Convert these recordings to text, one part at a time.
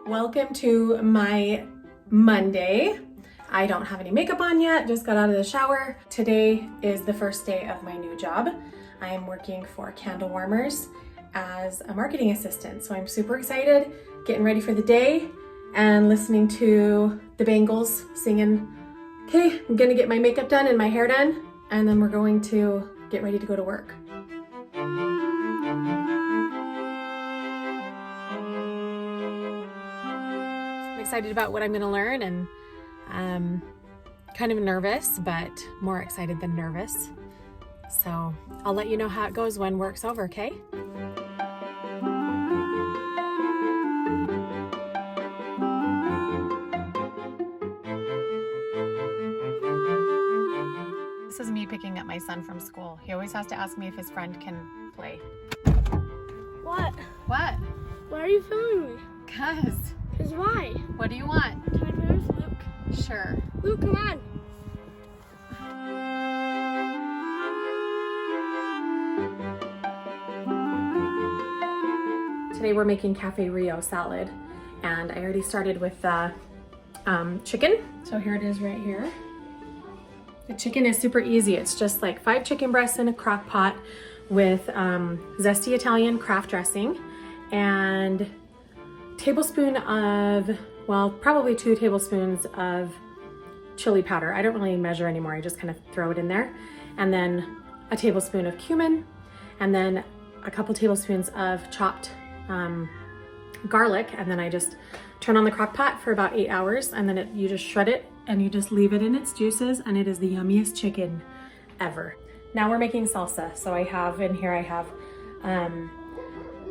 Welcome to my Monday. I don't have any makeup on yet, just got out of the shower. Today is the first day of my new job. I am working for Candle Warmers as a marketing assistant, so I'm super excited, getting ready for the day and listening to the Bangles singing, okay, I'm gonna get my makeup done and my hair done, and then we're going to get ready to go to work. I'm excited about what I'm gonna learn, and kind of nervous, but more excited than nervous. So I'll let you know how it goes when work's over, okay? This is me picking up my son from school. He always has to ask me if his friend can play. What? What? Why are you filming me? Cause. Cause why? What do you want? Can I play with Luke? Sure. Luke, come on. Today we're making Cafe Rio salad, and I already started with the chicken. So here it is right here. The chicken is super easy. It's just like 5 chicken breasts in a crock pot with zesty Italian craft dressing and tablespoon of, well, probably 2 tablespoons of chili powder. I don't really measure anymore. I just kind of throw it in there. And then a tablespoon of cumin, and then a couple tablespoons of chopped garlic. And then I just turn on the crock pot for about 8 hours, and then you just shred it and you just leave it in its juices, and it is the yummiest chicken ever. Now we're making salsa. So I have in here, I have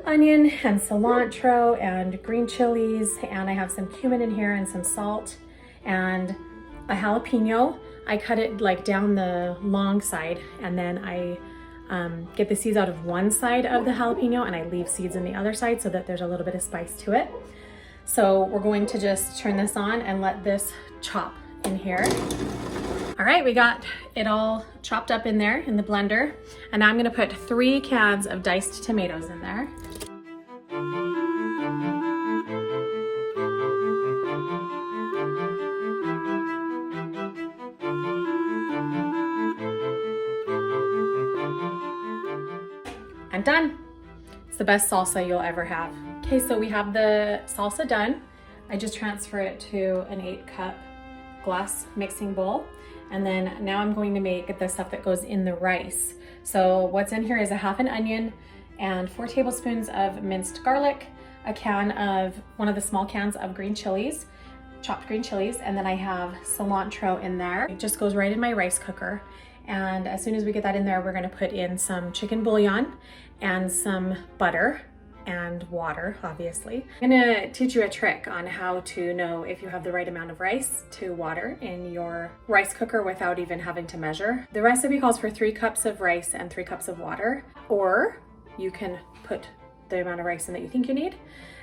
onion and cilantro and green chilies, and I have some cumin in here and some salt and a jalapeno. I cut it like down the long side, and then I get the seeds out of one side of the jalapeno, and I leave seeds in the other side so that there's a little bit of spice to it. So we're going to just turn this on and let this chop in here. All right, we got it all chopped up in there in the blender, and now I'm gonna put 3 cans of diced tomatoes in there. I'm done. It's the best salsa you'll ever have. Okay, so we have the salsa done. I just transfer it to an 8-cup glass mixing bowl. And then now I'm going to make the stuff that goes in the rice. So what's in here is a half an onion and 4 tablespoons of minced garlic, a can of, one of the small cans of green chilies, chopped green chilies, and then I have cilantro in there. It just goes right in my rice cooker. And as soon as we get that in there, we're gonna put in some chicken bouillon and some butter and water, obviously. I'm gonna teach you a trick on how to know if you have the right amount of rice to water in your rice cooker without even having to measure. The recipe calls for 3 cups of rice and 3 cups of water, or you can put the amount of rice in that you think you need.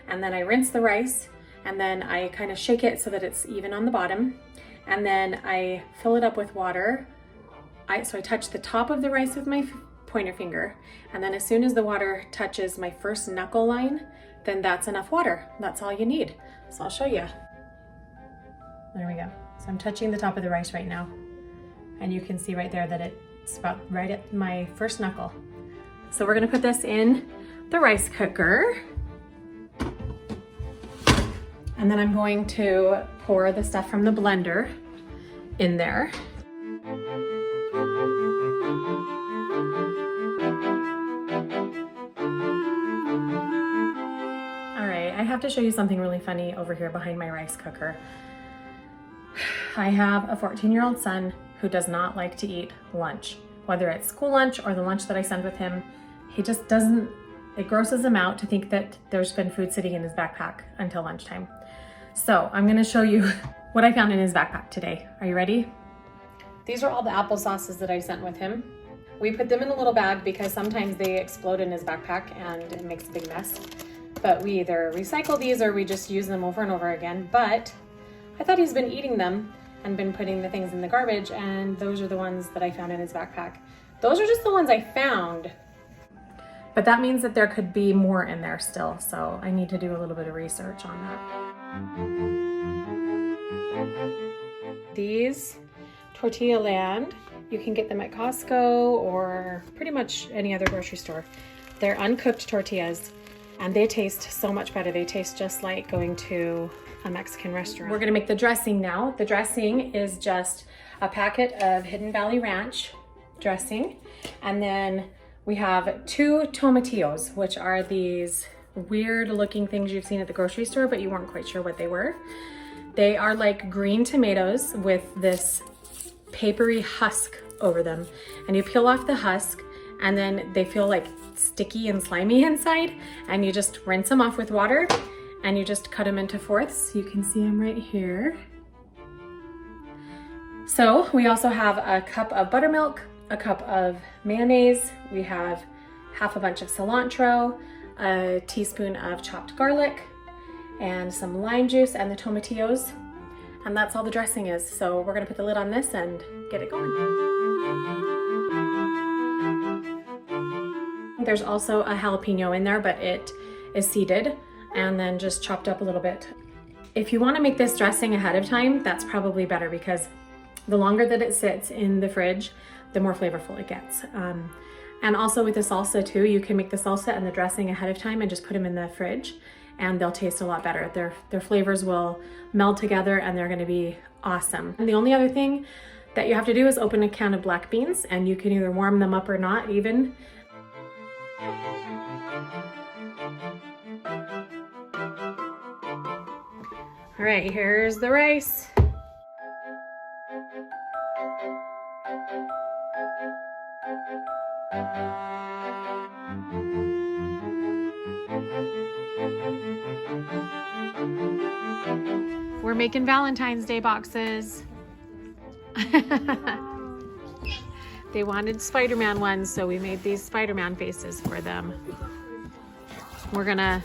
And then I rinse the rice, and then I kind of shake it so that it's even on the bottom. And then I fill it up with water. So I touch the top of the rice with my pointer finger, and then as soon as the water touches my first knuckle line, then that's enough water. That's all you need. So I'll show you. There we go. So I'm touching the top of the rice right now, and you can see right there that it's about right at my first knuckle. So we're gonna put this in the rice cooker, and then I'm going to pour the stuff from the blender in there. I have to show you something really funny over here behind my rice cooker. I have a 14-year-old son who does not like to eat lunch, whether it's school lunch or the lunch that I send with him. He just doesn't, it grosses him out to think that there's been food sitting in his backpack until lunchtime. So I'm gonna show you what I found in his backpack today. Are you ready? These are all the applesauces that I sent with him. We put them in a little bag because sometimes they explode in his backpack and it makes a big mess. But we either recycle these or we just use them over and over again. But I thought he's been eating them and been putting the things in the garbage, and those are the ones that I found in his backpack. Those are just the ones I found. But that means that there could be more in there still, so I need to do a little bit of research on that. These Tortilla Land, you can get them at Costco or pretty much any other grocery store. They're uncooked tortillas and they taste so much better. They taste just like going to a Mexican restaurant. We're gonna make the dressing now. The dressing is just a packet of Hidden Valley Ranch dressing. And then we have 2 tomatillos, which are these weird looking things you've seen at the grocery store, but you weren't quite sure what they were. They are like green tomatoes with this papery husk over them. And you peel off the husk and then they feel like sticky and slimy inside. And you just rinse them off with water and you just cut them into fourths. You can see them right here. So we also have a cup of buttermilk, a cup of mayonnaise. We have half a bunch of cilantro, a teaspoon of chopped garlic, and some lime juice and the tomatillos. And that's all the dressing is. So we're gonna put the lid on this and get it going. There's also a jalapeno in there, but it is seeded and then just chopped up a little bit. If you wanna make this dressing ahead of time, that's probably better because the longer that it sits in the fridge, the more flavorful it gets. And also with the salsa too, you can make the salsa and the dressing ahead of time and just put them in the fridge and they'll taste a lot better. Their flavors will meld together and they're gonna be awesome. And the only other thing that you have to do is open a can of black beans and you can either warm them up or not even. All right, here's the rice. We're making Valentine's Day boxes. They wanted Spider-Man ones, so we made these Spider-Man faces for them. We're gonna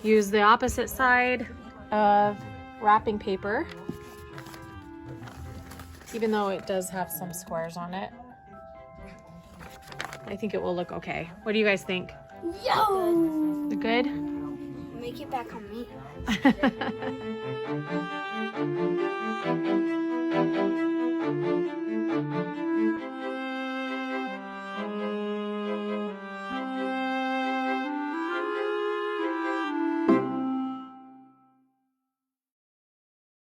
use the opposite side of wrapping paper, even though it does have some squares on it. I think it will look okay. What do you guys think? Yo! Good? Make it back on me.